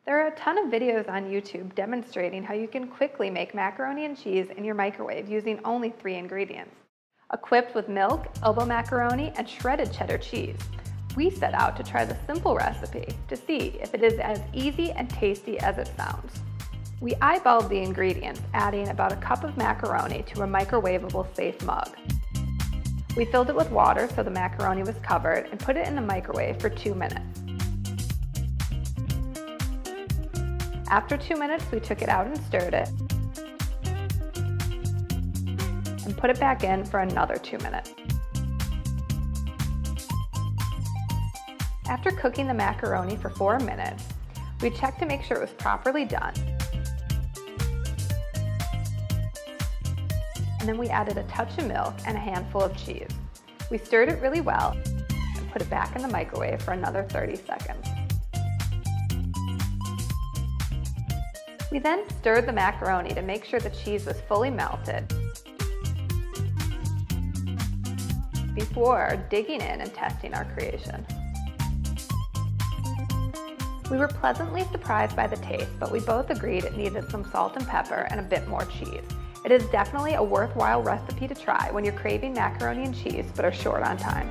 There are a ton of videos on YouTube demonstrating how you can quickly make macaroni and cheese in your microwave using only 3 ingredients. Equipped with milk, elbow macaroni, and shredded cheddar cheese, we set out to try the simple recipe to see if it is as easy and tasty as it sounds. We eyeballed the ingredients, adding about a cup of macaroni to a microwavable safe mug. We filled it with water so the macaroni was covered and put it in the microwave for 2 minutes. After 2 minutes, we took it out and stirred it, and put it back in for another 2 minutes. After cooking the macaroni for 4 minutes, we checked to make sure it was properly done. And then we added a touch of milk and a handful of cheese. We stirred it really well and put it back in the microwave for another 30 seconds. We then stirred the macaroni to make sure the cheese was fully melted before digging in and testing our creation. We were pleasantly surprised by the taste, but we both agreed it needed some salt and pepper and a bit more cheese. It is definitely a worthwhile recipe to try when you're craving macaroni and cheese but are short on time.